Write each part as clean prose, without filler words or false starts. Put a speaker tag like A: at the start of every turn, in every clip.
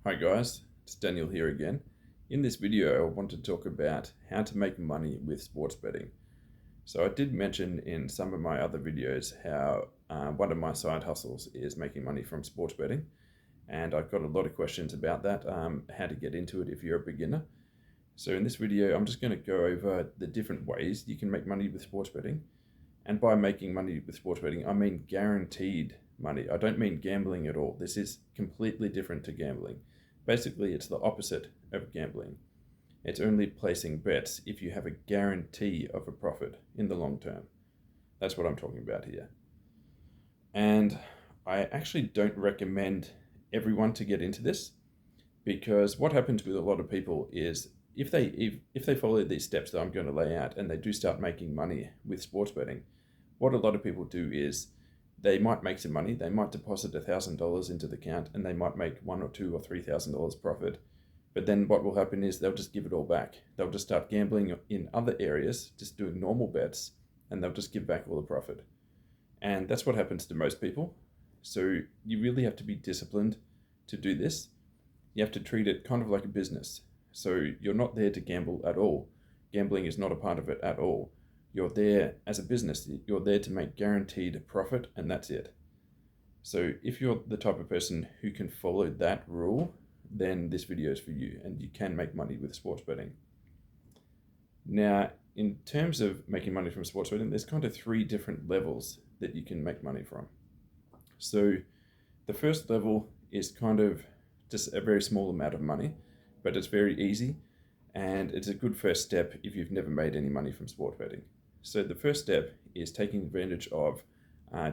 A: Hi guys, it's Daniel here again. In this video, I want to talk about how to make money with sports betting. So I did mention in some of my other videos how one of my side hustles is making money from sports betting. And I've got a lot of questions about that, how to get into it if you're a beginner. So in this video, I'm just going to go over the different ways you can make money with sports betting. And by making money with sports betting, I mean guaranteed money. I don't mean gambling at all. This is completely different to gambling. Basically, it's the opposite of gambling. It's only placing bets if you have a guarantee of a profit in the long term. That's what I'm talking about here. And I actually don't recommend everyone to get into this, because what happens with a lot of people is if they follow these steps that I'm going to lay out and they do start making money with sports betting, what a lot of people do is they might make some money. They might deposit $1,000 into the account and they might make $1,000 or $2,000 or $3,000 profit. But then what will happen is they'll just give it all back. They'll just start gambling in other areas, just doing normal bets, and they'll just give back all the profit. And that's what happens to most people. So you really have to be disciplined to do this. You have to treat it kind of like a business. So you're not there to gamble at all. Gambling is not a part of it at all. You're there as a business. You're there to make guaranteed profit, and that's it. So if you're the type of person who can follow that rule, then this video is for you, and you can make money with sports betting. Now, in terms of making money from sports betting, there's kind of three different levels that you can make money from. So the first level is kind of just a very small amount of money, but it's very easy, and it's a good first step if you've never made any money from sports betting. So the first step is taking advantage of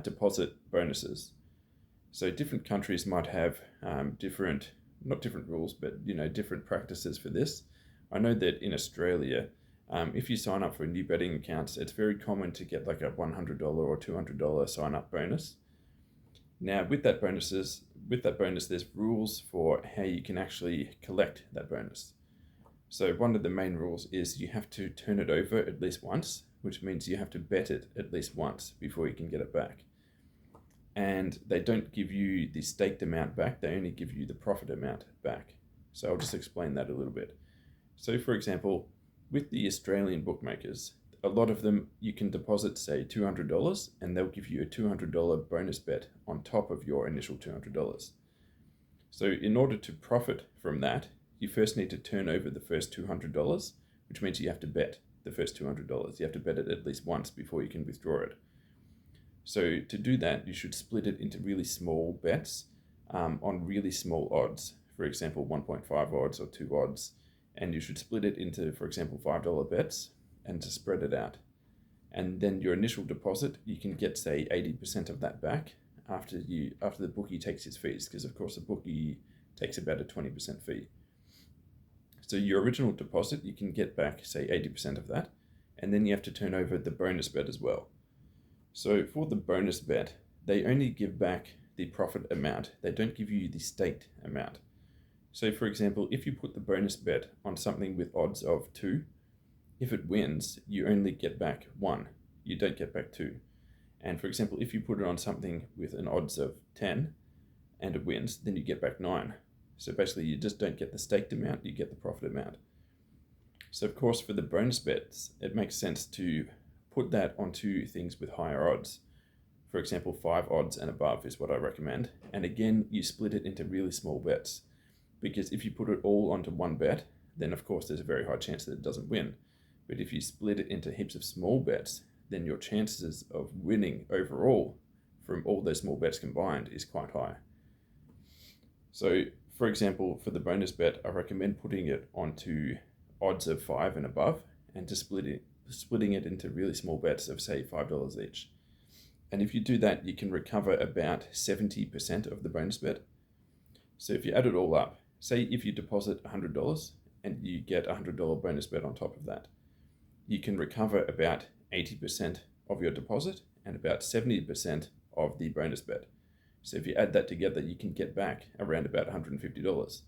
A: deposit bonuses. So different countries might have not different rules, but different practices for this. I know that in Australia, if you sign up for new betting accounts, it's very common to get like a $100 or $200 sign up bonus. Now with that bonus, there's rules for how you can actually collect that bonus. So one of the main rules is you have to turn it over at least once, which means you have to bet it at least once before you can get it back. And they don't give you the staked amount back, they only give you the profit amount back. So I'll just explain that a little bit. So for example, with the Australian bookmakers, a lot of them you can deposit say $200 and they'll give you a $200 bonus bet on top of your initial $200. So in order to profit from that, you first need to turn over the first $200, which means you have to bet the first $200. You have to bet it at least once before you can withdraw it. So to do that, you should split it into really small bets on really small odds. For example, 1.5 odds or 2 odds. And you should split it into, for example, $5 bets and to spread it out. And then your initial deposit, you can get, say, 80% of that back after the bookie takes his fees, because of course the bookie takes about a 20% fee. So your original deposit, you can get back, say, 80% of that, and then you have to turn over the bonus bet as well. So for the bonus bet, they only give back the profit amount. They don't give you the staked amount. So for example, if you put the bonus bet on something with odds of 2, if it wins, you only get back 1. You don't get back 2. And for example, if you put it on something with an odds of 10 and it wins, then you get back 9. So basically you just don't get the staked amount, you get the profit amount. So of course for the bonus bets, it makes sense to put that onto things with higher odds. For example, 5 odds and above is what I recommend. And again, you split it into really small bets, because if you put it all onto one bet, then of course there's a very high chance that it doesn't win. But if you split it into heaps of small bets, then your chances of winning overall from all those small bets combined is quite high. So for example, for the bonus bet, I recommend putting it onto odds of 5 and above and just splitting it into really small bets of say $5 each. And if you do that, you can recover about 70% of the bonus bet. So if you add it all up, say if you deposit $100 and you get a $100 bonus bet on top of that, you can recover about 80% of your deposit and about 70% of the bonus bet. So if you add that together, you can get back around about $150.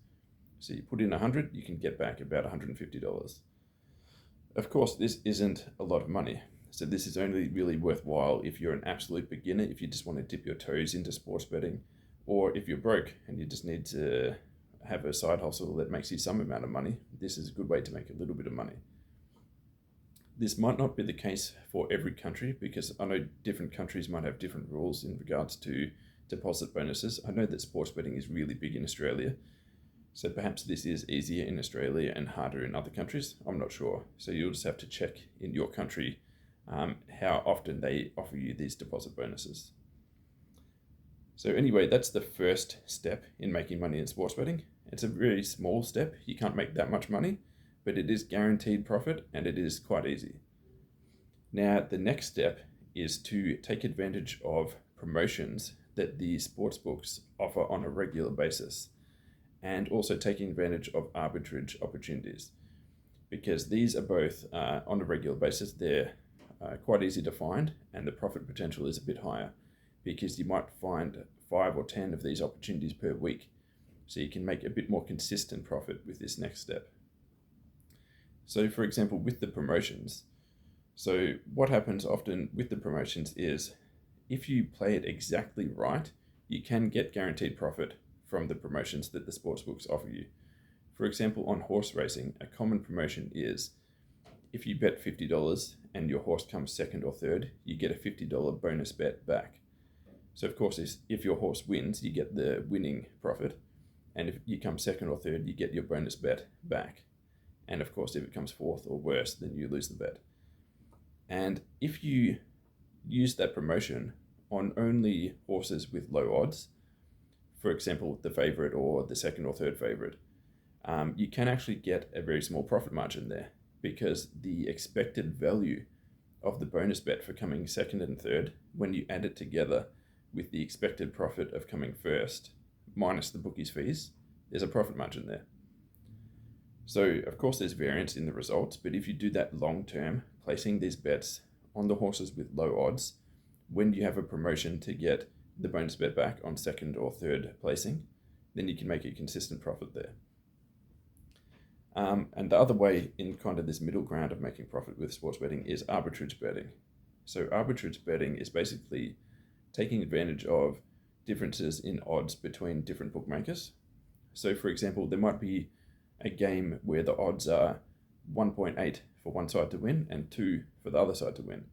A: So you put in 100, you can get back about $150. Of course, this isn't a lot of money. So this is only really worthwhile if you're an absolute beginner, if you just want to dip your toes into sports betting, or if you're broke and you just need to have a side hustle that makes you some amount of money, this is a good way to make a little bit of money. This might not be the case for every country, because I know different countries might have different rules in regards to deposit bonuses. I know that sports betting is really big in Australia, so perhaps this is easier in Australia and harder in other countries. I'm not sure. So you'll just have to check in your country how often they offer you these deposit bonuses. So anyway, that's the first step in making money in sports betting. It's a very small step. You can't make that much money, but it is guaranteed profit and it is quite easy. Now, the next step is to take advantage of promotions that the sports books offer on a regular basis, and also taking advantage of arbitrage opportunities, because these are both on a regular basis. They're quite easy to find, and the profit potential is a bit higher, because you might find 5 or 10 of these opportunities per week. So you can make a bit more consistent profit with this next step. So for example, with the promotions, so what happens often with the promotions is if you play it exactly right, you can get guaranteed profit from the promotions that the sportsbooks offer you. For example, on horse racing, a common promotion is if you bet $50 and your horse comes second or third, you get a $50 bonus bet back. So of course, if your horse wins, you get the winning profit. And if you come second or third, you get your bonus bet back. And of course, if it comes fourth or worse, then you lose the bet. And if you use that promotion on only horses with low odds, for example, the favorite or the second or third favorite, you can actually get a very small profit margin there, because the expected value of the bonus bet for coming second and third, when you add it together with the expected profit of coming first, minus the bookie's fees, there's a profit margin there. So of course there's variance in the results, but if you do that long term, placing these bets on the horses with low odds, when you have a promotion to get the bonus bet back on second or third placing, then you can make a consistent profit there. And the other way in kind of this middle ground of making profit with sports betting is arbitrage betting. So arbitrage betting is basically taking advantage of differences in odds between different bookmakers. So for example, there might be a game where the odds are 1.8 for one side to win and 2 for the other side to win.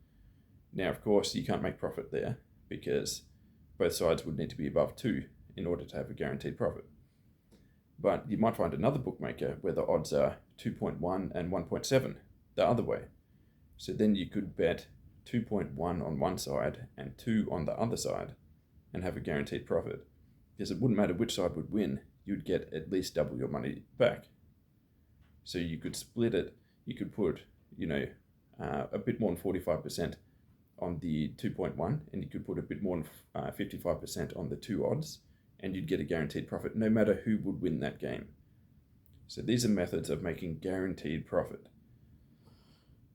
A: Now, of course, you can't make profit there because both sides would need to be above 2 in order to have a guaranteed profit. But you might find another bookmaker where the odds are 2.1 and 1.7 the other way. So then you could bet 2.1 on one side and 2 on the other side and have a guaranteed profit. Because it wouldn't matter which side would win, you'd get at least double your money back. So you could split it, you could put, a bit more than 45% on the 2.1, and you could put a bit more than 55% on the 2 odds, and you'd get a guaranteed profit no matter who would win that game. So these are methods of making guaranteed profit.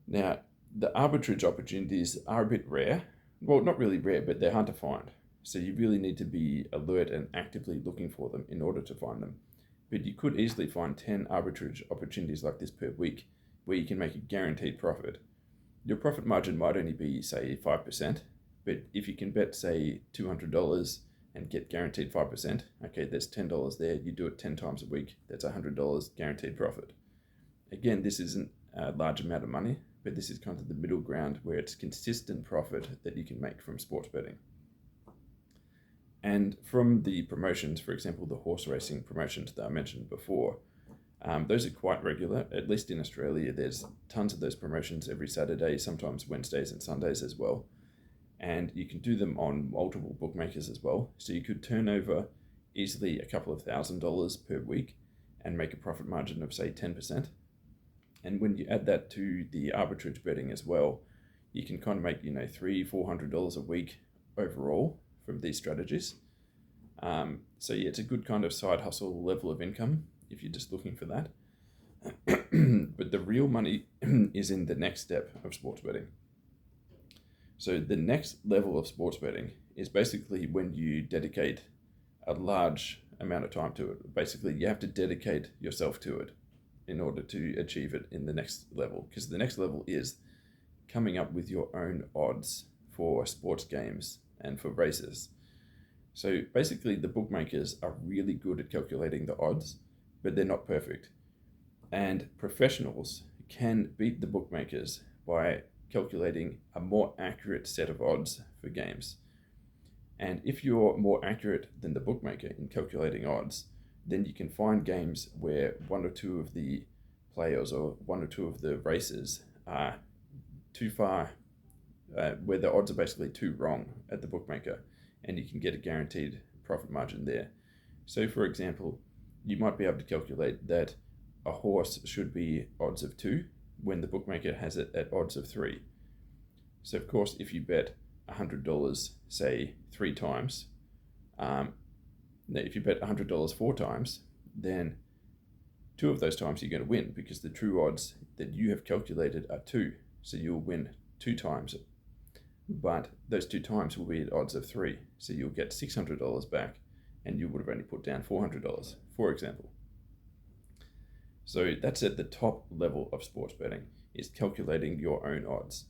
A: Now, the arbitrage opportunities are a bit rare. Well, not really rare, but they're hard to find. So you really need to be alert and actively looking for them in order to find them. But you could easily find 10 arbitrage opportunities like this per week where you can make a guaranteed profit. Your profit margin might only be, say, 5%, but if you can bet, say, $200 and get guaranteed 5%, okay, there's $10 there, you do it 10 times a week, that's $100 guaranteed profit. Again, this isn't a large amount of money, but this is kind of the middle ground where it's consistent profit that you can make from sports betting. And from the promotions, for example, the horse racing promotions that I mentioned before, those are quite regular. At least in Australia, there's tons of those promotions every Saturday, sometimes Wednesdays and Sundays as well. And you can do them on multiple bookmakers as well. So you could turn over easily a couple of $1,000s per week and make a profit margin of, say, 10%. And when you add that to the arbitrage betting as well, you can kind of make, $300-400 a week overall from these strategies. So yeah, it's a good kind of side hustle level of income if you're just looking for that. But the real money is in the next step of sports betting. So the next level of sports betting is basically when you dedicate a large amount of time to it. Basically, you have to dedicate yourself to it in order to achieve it in the next level. Because the next level is coming up with your own odds for sports games and for races. So basically, the bookmakers are really good at calculating the odds. but they're not perfect. And professionals can beat the bookmakers by calculating a more accurate set of odds for games. And if you're more accurate than the bookmaker in calculating odds, then you can find games where one or two of the players or one or two of the races are too far, where the odds are basically too wrong at the bookmaker, and you can get a guaranteed profit margin there. So, for example, you might be able to calculate that a horse should be odds of 2 when the bookmaker has it at odds of 3. So, of course, if you bet $100, say 3 times, if you bet $100 4 times, then 2 of those times you're going to win because the true odds that you have calculated are 2. So you'll win 2 times. But those 2 times will be at odds of 3. So you'll get $600 back and you would have only put down $400, for example. So that's at the top level of sports betting, is calculating your own odds.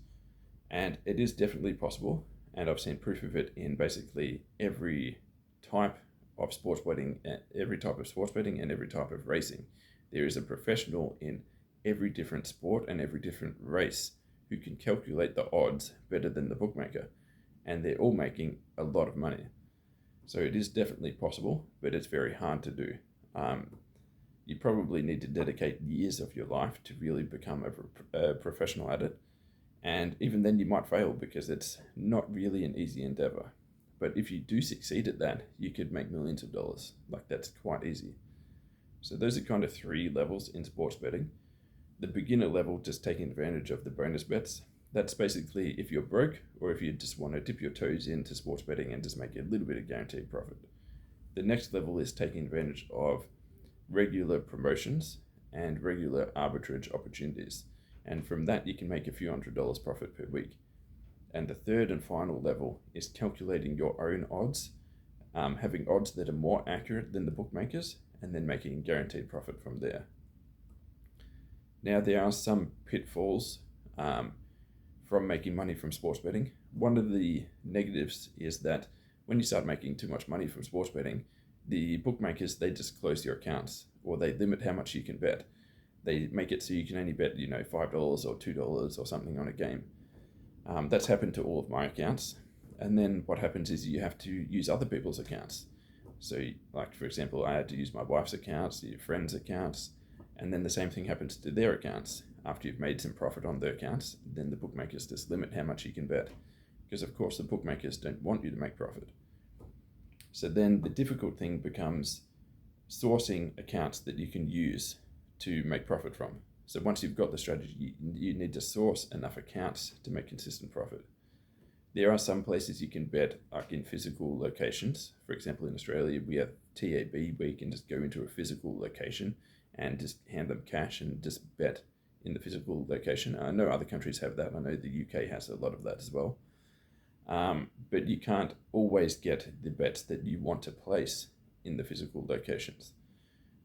A: And it is definitely possible, and I've seen proof of it in basically every type of sports betting, and every type of racing. There is a professional in every different sport and every different race who can calculate the odds better than the bookmaker, and they're all making a lot of money. So it is definitely possible, but it's very hard to do. You probably need to dedicate years of your life to really become a professional at it. And even then you might fail because it's not really an easy endeavor. But if you do succeed at that, you could make millions of dollars. Like, that's quite easy. So those are kind of 3 levels in sports betting. The beginner level, just taking advantage of the bonus bets. That's basically if you're broke or if you just want to dip your toes into sports betting and just make a little bit of guaranteed profit. The next level is taking advantage of regular promotions and regular arbitrage opportunities. And from that, you can make a few $100 profit per week. And the third and final level is calculating your own odds, having odds that are more accurate than the bookmakers, and then making guaranteed profit from there. Now, there are some pitfalls from making money from sports betting. One of the negatives is that when you start making too much money from sports betting, the bookmakers, they just close your accounts, or they limit how much you can bet. They make it so you can only bet, $5 or $2 or something on a game. That's happened to all of my accounts. And then what happens is you have to use other people's accounts. So, like, for example, I had to use my wife's accounts, your friends' accounts, and then the same thing happens to their accounts. After you've made some profit on their accounts, then the bookmakers just limit how much you can bet. Because, of course, the bookmakers don't want you to make profit. So then the difficult thing becomes sourcing accounts that you can use to make profit from. So once you've got the strategy, you need to source enough accounts to make consistent profit. There are some places you can bet, like in physical locations. For example, in Australia, we have TAB, where you can just go into a physical location and just hand them cash and just bet in the physical location. I know other countries have that. I know the UK has a lot of that as well. But you can't always get the bets that you want to place in the physical locations.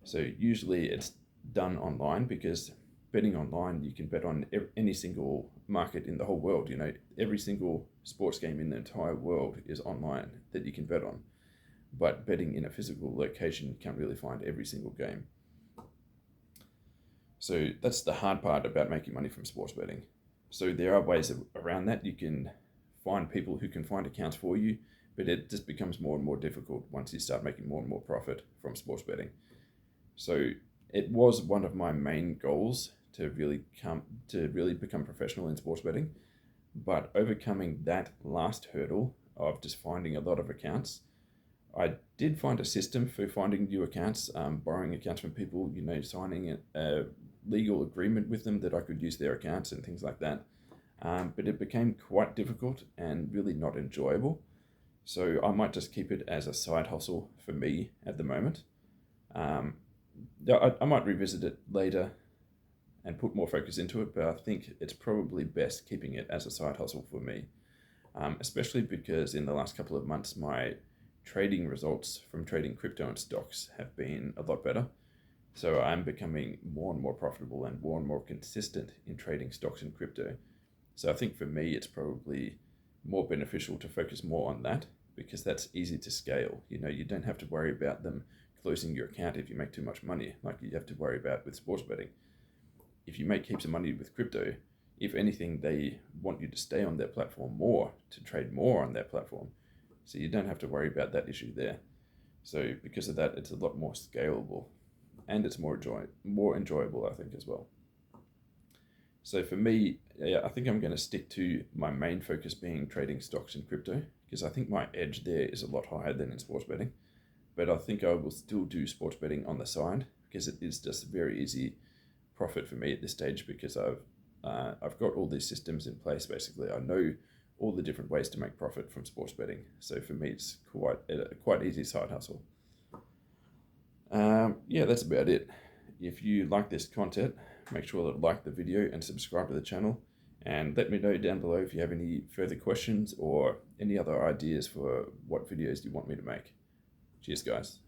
A: So usually it's done online, because betting online, you can bet on any single market in the whole world. Every single sports game in the entire world is online that you can bet on. But betting in a physical location, you can't really find every single game. So that's the hard part about making money from sports betting. So there are ways around that. You can find people who can find accounts for you, but it just becomes more and more difficult once you start making more and more profit from sports betting. So it was one of my main goals to really become professional in sports betting, but overcoming that last hurdle of just finding a lot of accounts, I did find a system for finding new accounts, borrowing accounts from people, signing a legal agreement with them that I could use their accounts and things like that. But it became quite difficult and really not enjoyable. So I might just keep it as a side hustle for me at the moment. I might revisit it later and put more focus into it, but I think it's probably best keeping it as a side hustle for me, especially because in the last couple of months, my trading results from trading crypto and stocks have been a lot better. So I'm becoming more and more profitable and more consistent in trading stocks and crypto. So I think for me, it's probably more beneficial to focus more on that, because that's easy to scale. You don't have to worry about them closing your account if you make too much money, like you have to worry about with sports betting. If you make heaps of money with crypto, if anything, they want you to stay on their platform more, to trade more on their platform. So you don't have to worry about that issue there. So because of that, it's a lot more scalable, and it's more enjoyable, I think, as well. So for me, yeah, I think I'm going to stick to my main focus being trading stocks and crypto, because I think my edge there is a lot higher than in sports betting. But I think I will still do sports betting on the side, because it is just a very easy profit for me at this stage, because I've got all these systems in place. Basically, I know all the different ways to make profit from sports betting. So for me, it's quite easy side hustle. Yeah, that's about it. If you like this content, make sure to like the video and subscribe to the channel. And let me know down below if you have any further questions or any other ideas for what videos you want me to make. Cheers, guys.